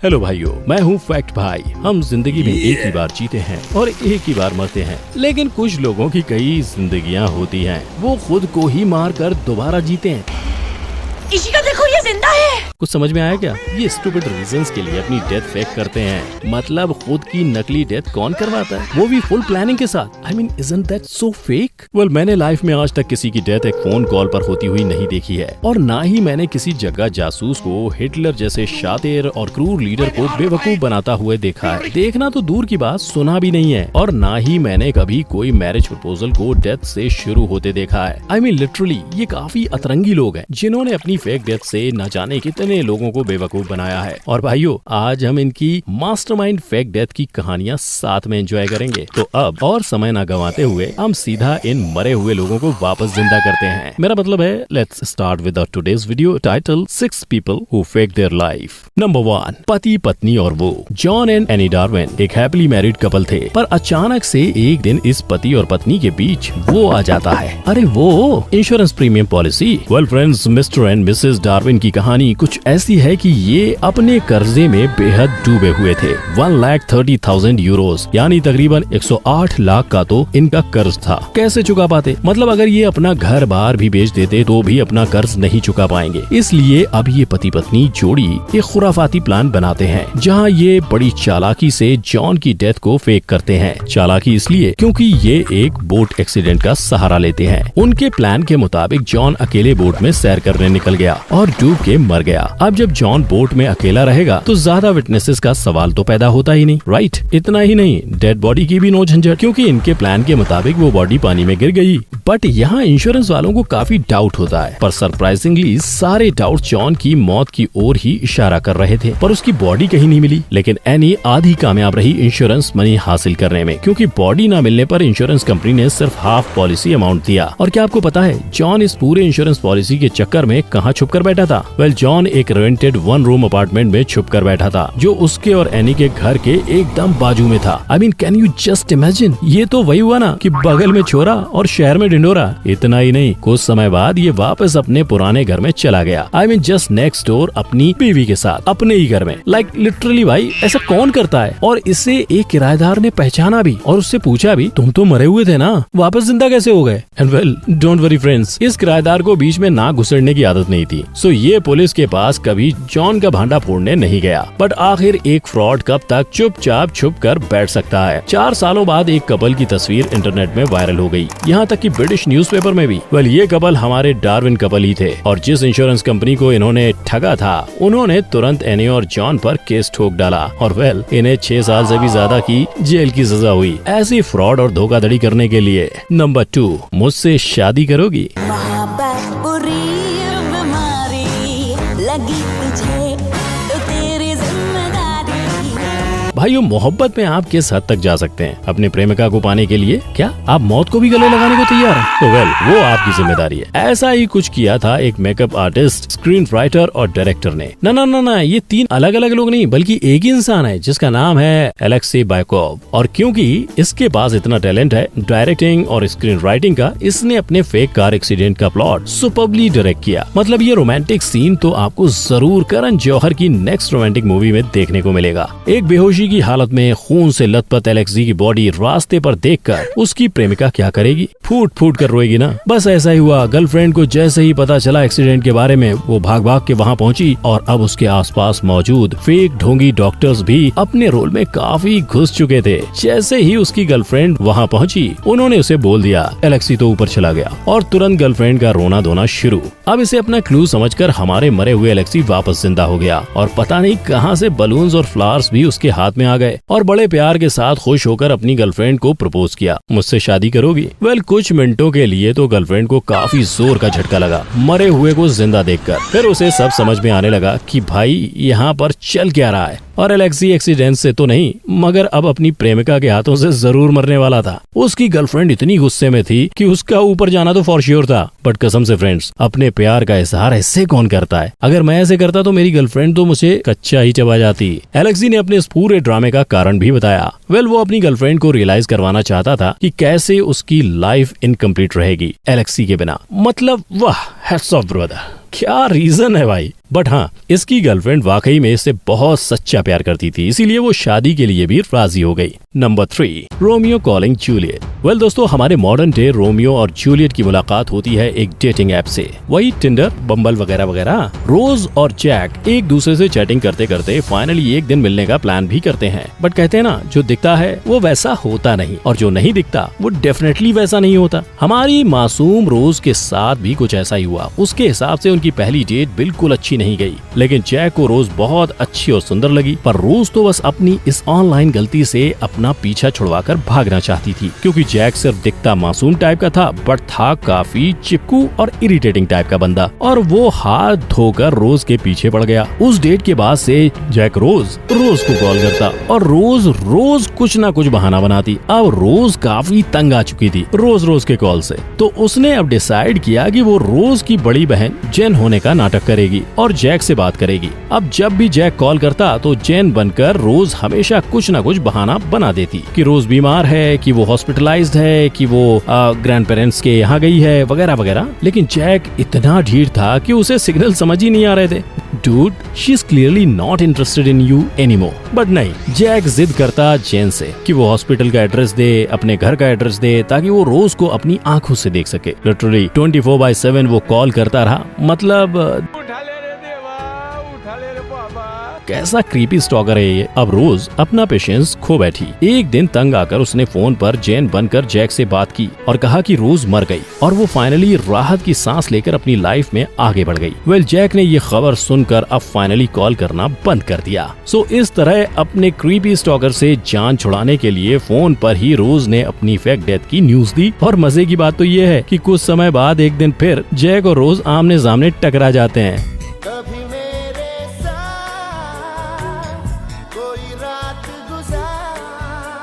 Hello भाइयों, मैं हूँ फैक्ट भाई। हम जिंदगी में एक ही बार जीते हैं और एक ही बार मरते हैं, लेकिन कुछ लोगों की कई जिंदगियाँ होती हैं। वो खुद को ही मार कर दोबारा जीते हैं। इशिका देखो, ये जिंदा है। कुछ समझ में आया क्या? ये स्टूपिड रीजंस के लिए अपनी डेथ फेक करते हैं। मतलब खुद की नकली डेथ कौन करवाता है, वो भी फुल प्लानिंग के साथ। I mean, isn't that so fake? Well, मैंने लाइफ में आज तक किसी की डेथ एक फोन कॉल पर होती हुई नहीं देखी है, और ना ही मैंने किसी जगह जासूस को हिटलर जैसे शातिर और क्रूर लीडर को बेवकूफ बनाता हुए देखा है। देखना तो दूर की बात, सुना भी नहीं है। और ना ही मैंने कभी कोई मैरिज प्रपोजल को डेथ से शुरू होते देखा है। आई मीन लिटरली, ये काफी अतरंगी लोग हैं जिन्होंने अपनी फेक डेथ से न जाने कितने लोगों को बेवकूफ बनाया है। और भाइयों, आज हम इनकी मास्टरमाइंड फेक डेथ की कहानियां साथ में एंजॉय करेंगे। तो अब और समय न गंवाते हुए हम सीधा इन मरे हुए लोगों को वापस जिंदा करते हैं। मेरा मतलब है, let's start with our today's video title 6 people who fake their life. Number 1, पति पत्नी और वो। जॉन एंड एनी डार्विन एक हैप्पीली मैरिड कपल थे, पर अचानक से एक दिन इस पति और पत्नी के बीच वो आ जाता है। अरे वो insurance premium policy. Well friends, mister and Mrs Darwin की कहानी कुछ ऐसी है कि ये अपने कर्जे में बेहद डूबे हुए थे। 1,30,000 यूरोस, यानी तकरीबन 108 लाख का तो इनका कर्ज था। कैसे चुका पाते? मतलब अगर ये अपना घर बार भी बेच देते तो भी अपना कर्ज नहीं चुका पाएंगे। इसलिए अब ये पति पत्नी जोड़ी एक खुराफाती प्लान बनाते हैं, जहाँ ये बड़ी चालाकी से जॉन की डेथ को फेक करते हैं। चालाकी इसलिए क्योंकि ये एक बोट एक्सीडेंट का सहारा लेते हैं। उनके प्लान के मुताबिक जॉन अकेले बोट में सैर करने निकल गया और डूब के मर गया। अब जब जॉन बोट में अकेला रहेगा तो ज्यादा विटनेसेस का सवाल तो पैदा होता ही नहीं, राइट? इतना ही नहीं, डेड बॉडी की भी नो झंझट, क्योंकि इनके प्लान के मुताबिक वो बॉडी पानी में गिर गई। बट यहाँ इंश्योरेंस वालों को काफी डाउट होता है, पर सरप्राइजिंगली सारे डाउट जॉन की मौत की ओर ही इशारा कर रहे थे। पर उसकी बॉडी कहीं नहीं मिली। लेकिन एनी आधी कामयाब रही इंश्योरेंस मनी हासिल करने में, क्योंकि बॉडी न मिलने पर इंश्योरेंस कंपनी ने सिर्फ हाफ पॉलिसी अमाउंट दिया। और क्या आपको पता है जॉन इस पूरे इंश्योरेंस पॉलिसी के चक्कर में कहाँ छुप कर बैठा था? वेल, जॉन एक रेंटेड 1 रूम अपार्टमेंट में छुप कर बैठा था, जो उसके और एनी के घर के एकदम बाजू में था। I mean, can you just imagine? ये तो वही हुआ ना कि बगल में छोरा और शहर में ढिंडोरा। इतना ही नहीं, कुछ समय बाद ये वापस अपने पुराने घर में चला गया। I mean just next door, अपनी बीवी के साथ, अपने ही घर में। लाइक लिटरली भाई, ऐसा कौन करता है? और इसे एक किराएदार ने पहचाना भी और उससे पूछा भी, तुम तो मरे हुए थे ना, वापस जिंदा कैसे हो गए? And well, don't worry friends, इस किराएदार को बीच में ना घुसड़ने की आदत नहीं थी। सो ये पुलिस के पास कभी जॉन का भांडा फोड़ने नहीं गया। बट आखिर एक फ्रॉड कब तक चुपचाप छुप कर बैठ सकता है? 4 सालों बाद एक कपल की तस्वीर इंटरनेट में वायरल हो गई, यहाँ तक कि ब्रिटिश न्यूज़पेपर में भी। वेल, ये कपल हमारे डार्विन कपल ही थे, और जिस इंश्योरेंस कंपनी को इन्होंने ठगा था उन्होंने तुरंत एनी और जॉन पर केस ठोक डाला। और वेल, इन्हें 6 साल से भी ज्यादा की जेल की सजा हुई, ऐसी फ्रॉड और धोखाधड़ी करने के लिए। नंबर 2, मुझसे शादी करोगी? लगी तुझे तो तेरी जिम्मेदारी। भाइयों, मोहब्बत में आप किस हद तक जा सकते हैं अपने प्रेमिका को पाने के लिए? क्या आप मौत को भी गले लगाने को तैयार हैं? तो वेल, वो आपकी जिम्मेदारी है। ऐसा ही कुछ किया था एक मेकअप आर्टिस्ट, स्क्रीन राइटर और डायरेक्टर ने। ना, ये 3 अलग अलग लोग नहीं, बल्कि एक ही इंसान है जिसका नाम है एलेक्सी बायकोव। और क्योंकि इसके पास इतना टैलेंट है डायरेक्टिंग और स्क्रीन राइटिंग का, इसने अपने फेक कार एक्सीडेंट का प्लॉट सुपर्बली डायरेक्ट किया। मतलब ये रोमांटिक सीन तो आपको जरूर करण जौहर की नेक्स्ट रोमांटिक मूवी में देखने को मिलेगा। एक बेहोशी की हालत में खून से लथपथ एलेक्सी की बॉडी रास्ते पर देखकर उसकी प्रेमिका क्या करेगी? फूट फूट कर रोएगी ना। बस ऐसा ही हुआ। गर्लफ्रेंड को जैसे ही पता चला एक्सीडेंट के बारे में, वो भाग भाग के वहाँ पहुँची, और अब उसके आसपास मौजूद फेक ढोंगी डॉक्टर्स भी अपने रोल में काफी घुस चुके थे। जैसे ही उसकी गर्लफ्रेंड वहाँ पहुँची, उन्होंने उसे बोल दिया, एलेक्सी तो ऊपर चला गया। और तुरंत गर्लफ्रेंड का रोना धोना शुरू। अब इसे अपना क्लू समझकर हमारे मरे हुए एलेक्सी वापस जिंदा हो गया, और पता नहीं कहाँ से बलून्स और फ्लावर्स भी उसके हाथ में आ गए, और बड़े प्यार के साथ खुश होकर अपनी गर्लफ्रेंड को प्रपोज किया, मुझसे शादी करोगी? वेल, कुछ मिनटों के लिए तो गर्लफ्रेंड को काफी जोर का झटका लगा मरे हुए को जिंदा देखकर। फिर उसे सब समझ में आने लगा कि भाई यहाँ पर चल क्या रहा है। और एलेक्सी एक्सीडेंट से तो नहीं, मगर अब अपनी प्रेमिका के हाथों से जरूर मरने वाला था। उसकी गर्लफ्रेंड इतनी गुस्से में थी कि उसका ऊपर जाना तो फॉर श्योर था। बट कसम से फ्रेंड्स, अपने प्यार का इजहार ऐसे कौन करता है? अगर मैं ऐसे करता तो मेरी गर्लफ्रेंड तो मुझे कच्चा ही चबा जाती। एलेक्सी ने अपने इस पूरे ड्रामे का कारण भी बताया। वेल, वो अपनी गर्लफ्रेंड को रियलाइज करवाना चाहता था कि कैसे उसकी लाइफ इनकम्प्लीट रहेगी एलेक्सी के बिना। मतलब वाह, हैट्स ऑफ ब्रदर, क्या रीजन है भाई। बट हाँ, इसकी गर्लफ्रेंड वाकई में इससे बहुत सच्चा प्यार करती थी, इसीलिए वो शादी के लिए भी राजी हो गई। Number 3, Romeo calling Juliet. Well दोस्तों, हमारे मॉडर्न डे रोमियो और जूलियट की मुलाकात होती है एक डेटिंग ऐप से, वही टिंडर, बम्बल वगैरह वगैरह। रोज और जैक एक दूसरे से चैटिंग करते करते फाइनली एक दिन मिलने का प्लान भी करते हैं। बट कहते हैं ना, जो दिखता है वो वैसा होता नहीं, और जो नहीं दिखता वो डेफिनेटली वैसा नहीं होता। हमारी मासूम रोज के साथ भी कुछ ऐसा ही हुआ। उसके हिसाब से उनकी पहली डेट बिल्कुल अच्छी नहीं गई, लेकिन जैक को रोज बहुत अच्छी और सुंदर लगी। पर रोज तो बस अपनी इस ऑनलाइन गलती से अपना पीछा छुड़वाकर भागना चाहती थी, क्योंकि जैक सिर्फ दिखता मासूम टाइप का था, बट था काफी चिपकू और इरिटेटिंग टाइप का बंदा, और वो हाथ धोकर रोज के पीछे पड़ गया। उस डेट के बाद से जैक रोज को कॉल करता, और रोज कुछ ना कुछ बहाना बनाती। अब रोज काफी तंग आ चुकी थी रोज के कॉल से, तो उसने अब डिसाइड किया कि वो रोज की बड़ी बहन जेन होने का नाटक करेगी और जैक से बात करेगी। अब जब भी जैक कॉल करता तो जेन बनकर रोज हमेशा कुछ न कुछ बहाना बना देती, कि रोज बीमार है, कि वो हॉस्पिटलाइज्ड है, कि वो ग्रैंड पेरेंट्स के यहाँ गई है, वगैरह वगैरह। लेकिन जैक इतना ढीठ था कि उसे सिग्नल समझ ही नहीं आ रहे थे। Dude, she is clearly not interested in you anymore. But नहीं, जैक जिद करता जेन से कि वो हॉस्पिटल का एड्रेस दे, अपने घर का एड्रेस दे, ताकि वो रोज को अपनी आंखों से देख सके। लिटरली 24/7 वो कॉल करता रहा। मतलब कैसा क्रीपी स्टॉकर है ये। अब रोज अपना पेशेंस खो बैठी। एक दिन तंग आकर उसने फोन पर जेन बनकर जैक से बात की और कहा कि रोज मर गई, और वो फाइनली राहत की सांस लेकर अपनी लाइफ में आगे बढ़ गई। वेल, जैक ने ये खबर सुनकर अब फाइनली कॉल करना बंद कर दिया। सो इस तरह अपने क्रीपी स्टॉकर से जान छुड़ाने के लिए फोन पर ही रोज ने अपनी फेक डेथ की न्यूज दी। और मजे की बात तो ये है कि कुछ समय बाद एक दिन फिर जैक और रोज आमने सामने टकरा जाते हैं।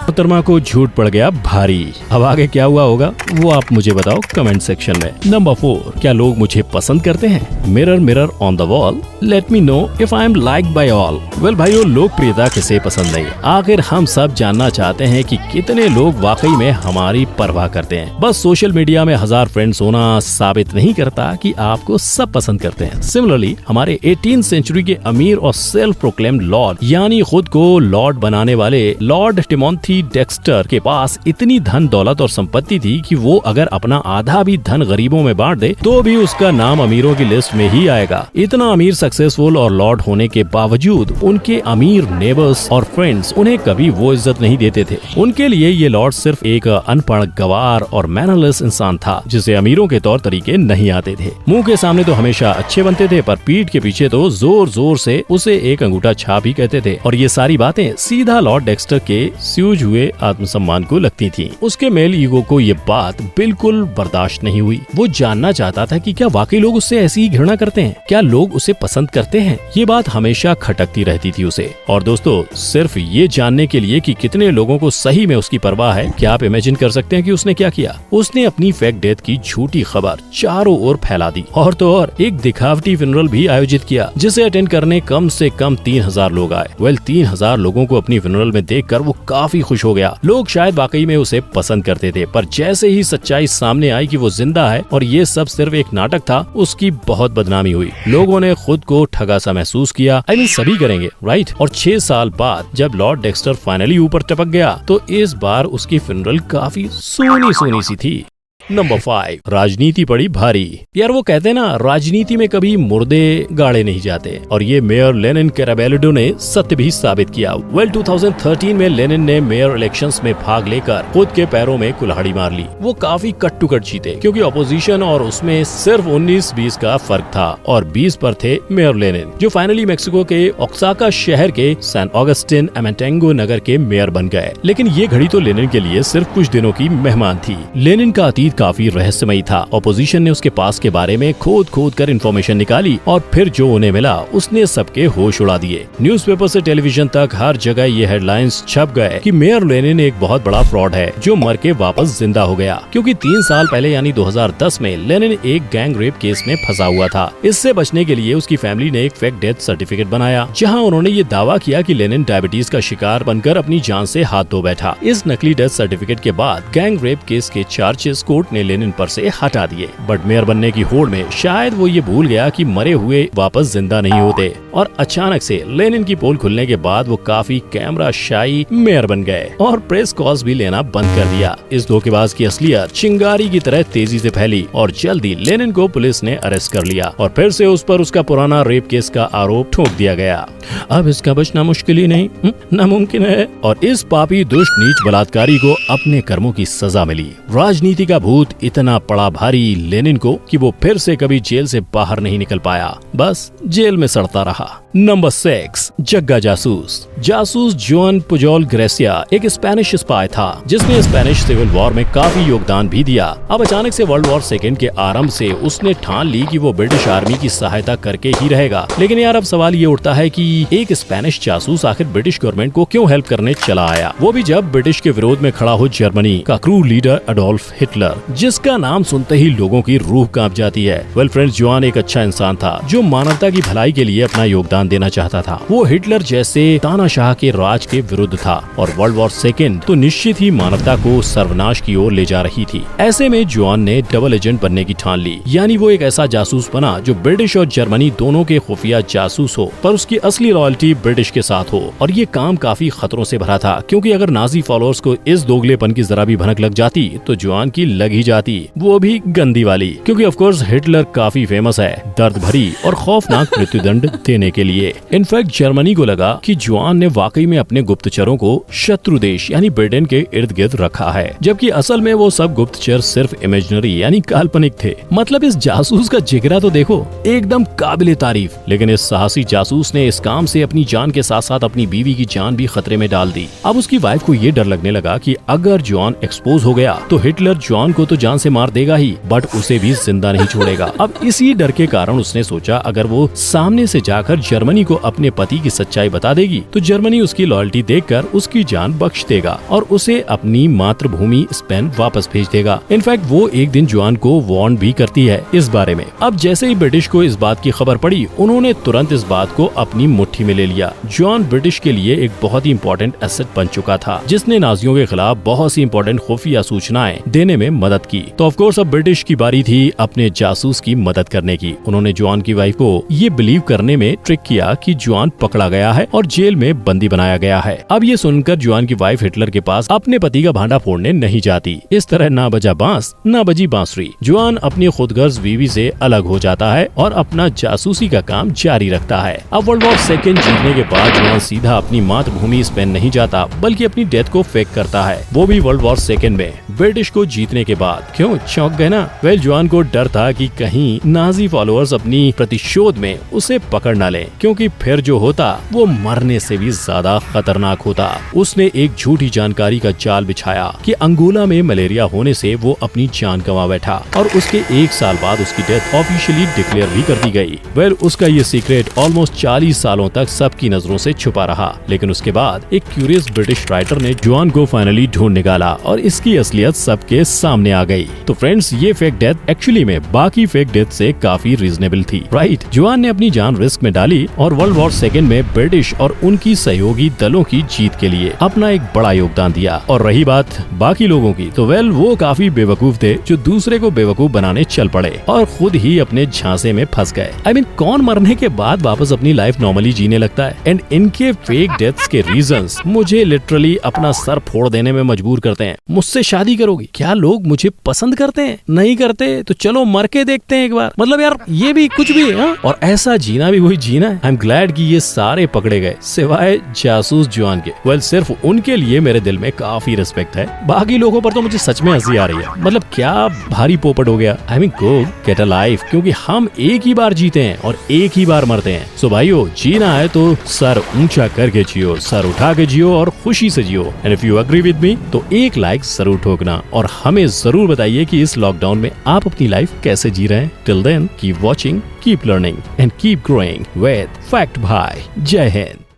मोहतरमा को झूठ पड़ गया भारी। अब आगे क्या हुआ होगा वो आप मुझे बताओ कमेंट सेक्शन में। नंबर 4, क्या लोग मुझे पसंद करते हैं? Mirror mirror on the wall, let me know if I am like by all. Well भाइयों, लोकप्रियता किसे पसंद नहीं? आखिर हम सब जानना चाहते हैं कि कितने लोग वाकई में हमारी परवाह करते हैं। बस सोशल मीडिया में 1000 फ्रेंड्स होना साबित नहीं करता कि आपको सब पसंद करते हैं। सिमिलरली हमारे 18th सेंचुरी के अमीर और सेल्फ प्रोक्लेम्ड लॉर्ड, यानी खुद को लॉर्ड बनाने वाले लॉर्ड टिमोथी डेक्स्टर के पास इतनी धन दौलत और संपत्ति थी कि वो अगर अपना आधा भी धन गरीबों में बांट दे तो भी उसका नाम अमीरों की लिस्ट में ही आएगा। इतना अमीर, सक्सेसफुल और लॉर्ड होने के बावजूद उनके अमीर नेबर्स और फ्रेंड्स उन्हें कभी वो इज्जत नहीं देते थे। उनके लिए ये लॉर्ड सिर्फ एक अनपढ़, गवार और मैनरलेस इंसान था, जिसे अमीरों के तौर तरीके नहीं आते थे। मुंह के सामने तो हमेशा अच्छे बनते थे, पर पीठ के पीछे तो जोर जोर से उसे एक अंगूठा छाप ही कहते थे। और ये सारी बातें सीधा लॉर्ड डेक्स्टर के स्यूज हुए आत्मसम्मान को लगती थी। उसके मेल ईगो को ये बात बिल्कुल बर्दाश्त नहीं हुई। वो जानना चाहता था कि क्या वाकई लोग उससे ऐसी ही घृणा करते हैं, क्या लोग उसे पसंद करते हैं। ये बात हमेशा खटकती रहती थी उसे। और दोस्तों, सिर्फ ये जानने के लिए कि कितने लोगों को सही में उसकी परवाह है, क्या आप इमेजिन कर सकते हैं कि उसने क्या किया? उसने अपनी फेक डेथ की झूठी खबर चारों ओर फैला दी, और तो और एक दिखावटी फ्यूनरल भी आयोजित किया, जिसे अटेंड करने कम से कम 3000 लोग आए। वेल, 3000 लोगों को अपनी फ्यूनरल में देखकर वो काफी खुश हो गया। लोग शायद वाकई में उसे पसंद करते थे, पर जैसे ही सच्चाई सामने आई कि वो जिंदा है और ये सब सिर्फ एक नाटक था, उसकी बहुत बदनामी हुई। लोगों ने खुद को ठगा सा महसूस किया। आई मीन, सभी करेंगे, राइट? और 6 साल बाद जब लॉर्ड डेक्स्टर फाइनली ऊपर टपक गया, तो इस बार उसकी फ्यूनरल काफी सोनी सोनी सी थी। नंबर 5, राजनीति पड़ी भारी। यार, वो कहते हैं ना, राजनीति में कभी मुर्दे गाड़े नहीं जाते, और ये मेयर लेनिन कैराबेलिडो ने सत्य भी साबित किया। वेल, 2013 में लेनिन ने मेयर इलेक्शंस में भाग लेकर खुद के पैरों में कुल्हाड़ी मार ली। वो काफी कट टू कट जीते, क्योंकि अपोजिशन और उसमें सिर्फ 19-20 का फर्क था, और 20 पर थे मेयर लेनिन, जो फाइनली मेक्सिको के ओक्साका शहर के सैन ऑगस्टिन एमेटेंगो नगर के मेयर बन गए। लेकिन ये घड़ी तो लेनिन के लिए सिर्फ कुछ दिनों की मेहमान थी। लेनिन का अतीत काफी रहस्यमयी था। ऑपोजिशन ने उसके पास के बारे में खोद खोद कर इन्फॉर्मेशन निकाली, और फिर जो उन्हें मिला उसने सबके होश उड़ा दिए। न्यूज़पेपर से टेलीविजन तक हर जगह ये हेडलाइंस छप गए कि मेयर लेनिन एक बहुत बड़ा फ्रॉड है, जो मर के वापस जिंदा हो गया। क्योंकि 3 साल पहले यानी 2010 में लेनिन एक गैंग रेप केस में फंसा हुआ था। इससे बचने के लिए उसकी फैमिली ने एक फेक डेथ सर्टिफिकेट बनाया, जहाँ उन्होंने ये दावा किया कि लेनिन डायबिटीज का शिकार बनकर अपनी जान से हाथ धो बैठा। इस नकली डेथ सर्टिफिकेट के बाद गैंग रेप केस के चार्जेस कोर्ट अपने लेनिन पर से हटा दिए। बट मेयर बनने की होड़ में शायद वो ये भूल गया कि मरे हुए वापस जिंदा नहीं होते, और अचानक से लेनिन की पोल खुलने के बाद वो काफी कैमरा शाई मेयर बन गए और प्रेस कॉल्स भी लेना बंद कर दिया। इस धोखेबाज की असलियत चिंगारी की तरह तेजी से फैली और जल्दी लेनिन को पुलिस ने अरेस्ट कर लिया और फिर से उस पर उसका पुराना रेप केस का आरोप ठोक दिया गया। अब इसका बचना मुश्किल ही नहीं, नामुमकिन है। और इस पापी दुष्ट नीच बलात्कारी को अपने कर्मों की सजा मिली। राजनीति का भूत इतना पड़ा भारी लेनिन को कि वो फिर से कभी जेल से बाहर नहीं निकल पाया, बस जेल में सड़ता रहा। नंबर 6, जग्गा जासूस। जासूस जुआन पुजोल ग्रेसिया एक स्पेनिश स्पाई था जिसने स्पेनिश सिविल वॉर में काफी योगदान भी दिया। अब अचानक से वर्ल्ड वॉर सेकेंड के आरंभ से उसने ठान ली कि वो ब्रिटिश आर्मी की सहायता करके ही रहेगा। लेकिन यार अब सवाल ये उठता है कि एक स्पेनिश जासूस आखिर ब्रिटिश गवर्नमेंट को क्यों हेल्प करने चला आया, वो भी जब ब्रिटिश के विरोध में खड़ा हो जर्मनी का क्रूर लीडर एडोल्फ हिटलर, जिसका नाम सुनते ही लोगों की रूह कांप जाती है। वेल फ्रेंड्स, जुआन एक अच्छा इंसान था जो मानवता की भलाई के लिए अपना योगदान देना चाहता था। वो हिटलर जैसे तानाशाह के राज के विरुद्ध था और वर्ल्ड वॉर सेकेंड तो निश्चित ही मानवता को सर्वनाश की ओर ले जा रही थी। ऐसे में जुआन ने डबल एजेंट बनने की ठान ली, यानी वो एक ऐसा जासूस बना जो ब्रिटिश और जर्मनी दोनों के खुफिया जासूस हो, पर उसकी असली लॉयल्टी ब्रिटिश के साथ हो। और ये काम काफी खतरों से भरा था, क्योंकि अगर नाजी फॉलोअर्स को इस दोगलेपन की जरा भी भनक लग जाती तो जुआन की लग ही जाती, वो भी गंदी वाली। क्योंकि ऑफ कोर्स हिटलर काफी फेमस है दर्द भरी और खौफनाक मृत्युदंड देने के लिए। इनफैक्ट जर्मनी को लगा कि जुआन ने वाकई में अपने गुप्तचरों को शत्रु देश यानी ब्रिटेन के इर्द गिर्द रखा है, जबकि असल में वो सब गुप्तचर सिर्फ इमेजिनरी यानी काल्पनिक थे। मतलब इस जासूस का जिगरा तो देखो, एकदम काबिले तारीफ। लेकिन इस साहसी जासूस ने इस काम से अपनी जान के साथ साथ अपनी बीवी की जान भी खतरे में डाल दी। अब उसकी वाइफ को ये डर लगने लगा कि अगर जुआन एक्सपोज हो गया तो हिटलर जुआन को तो जान से मार देगा ही, बट उसे भी जिंदा नहीं छोड़ेगा। अब इसी डर के कारण उसने सोचा अगर वो सामने से जाकर जर्मनी को अपने पति की सच्चाई बता देगी तो जर्मनी उसकी लॉयल्टी देखकर उसकी जान बख्श देगा और उसे अपनी मातृभूमि स्पेन वापस भेज देगा। इनफैक्ट वो एक दिन जुआन को वार्न भी करती है इस बारे में। अब जैसे ही ब्रिटिश को इस बात की खबर पड़ी, उन्होंने तुरंत इस बात को अपनी मुट्ठी में ले लिया। जुआन ब्रिटिश के लिए एक बहुत ही इंपॉर्टेंट एसेट बन चुका था, जिसने नाजियों के खिलाफ बहुत सी इंपॉर्टेंट खुफिया सूचनाएं देने में मदद की। तो ऑफ कोर्स अब ब्रिटिश की बारी थी अपने जासूस की मदद करने की। उन्होंने जुआन की वाइफ को ये बिलीव करने में ट्रिक किया कि जुआन पकड़ा गया है और जेल में बंदी बनाया गया है। अब ये सुनकर जुआन की वाइफ हिटलर के पास अपने पति का भांडा फोड़ने नहीं जाती। इस तरह ना बजा बांस ना बजी बांसुरी। जुआन अपनी खुदगर्ज बीवी से अलग हो जाता है और अपना जासूसी का काम जारी रखता है। अब वर्ल्ड वॉर सेकेंड जीतने के बाद जुआन सीधा अपनी मातृभूमि स्पेन नहीं जाता, बल्कि अपनी डेथ को फेक करता है, वो भी वर्ल्ड वॉर सेकेंड में ब्रिटिश को जीतने के बाद। क्यों चौंक गए ना? वेल, जुआन को डर था कि कहीं नाजी फॉलोअर्स अपनी प्रतिशोध में उसे पकड़ न लें, क्योंकि फिर जो होता वो मरने से भी ज्यादा खतरनाक होता। उसने एक झूठी जानकारी का जाल बिछाया कि अंगोला में मलेरिया होने से वो अपनी जान गंवा बैठा और उसके 1 साल बाद उसकी डेथ ऑफिशियली डिक्लेयर भी कर दी गई। वेल, उसका ये सीक्रेट ऑलमोस्ट 40 सालों तक सबकी नजरों से छुपा रहा। लेकिन उसके बाद एक क्यूरियस ब्रिटिश राइटर ने जुआन को फाइनली ढूंढ निकाला और इसकी असलियत सबके सामने आ गई। तो फ्रेंड्स, ये फेक डेथ एक्चुअली में बाकी फेक डेथ से काफी रीजनेबल थी, राइट? जुआन ने अपनी जान रिस्क में डाली और वर्ल्ड वॉर सेकेंड में ब्रिटिश और उनकी सहयोगी दलों की जीत के लिए अपना एक बड़ा योगदान दिया। और रही बात बाकी लोगों की, तो वेल, वो काफी बेवकूफ थे जो दूसरे को बेवकूफ बनाने चल पड़े और खुद ही अपने झांसे में फंस गए। आई मीन, कौन मरने के बाद वापस अपनी लाइफ नॉर्मली जीने लगता है? एंड इनके फेक डेथ्स के रीजंस मुझे लिटरली अपना सर फोड़ देने में मजबूर करते हैं। मुझसे शादी करोगी? क्या लोग मुझे पसंद करते हैं? नहीं करते तो चलो मर के देखते हैं एक बार। मतलब यार, ये भी कुछ भी है। और ऐसा जीना भी वही जीना है। आई एम ग्लैड कि ये सारे पकड़े गए सिवाय जासूस जुआन के। वेल, सिर्फ उनके लिए मेरे दिल में काफी रिस्पेक्ट है। बाकी लोगों पर तो मुझे सच में हंसी आ रही है। मतलब क्या भारी पोपट हो गया। I mean, go get a life, क्योंकि हम एक ही बार जीते हैं और एक ही बार मरते हैं। सो भाइयों, जीना है तो सर ऊंचा करके जियो, सर उठा के जियो और खुशी से जियो। And if you agree with me तो एक लाइक जरूर ठोकना और हमें जरूर बताइए कि इस लॉकडाउन में आप अपनी लाइफ कैसे जी रहे हैं। Till then, keep watching, keep learning and keep growing with Fact Bhai. Jai Hind.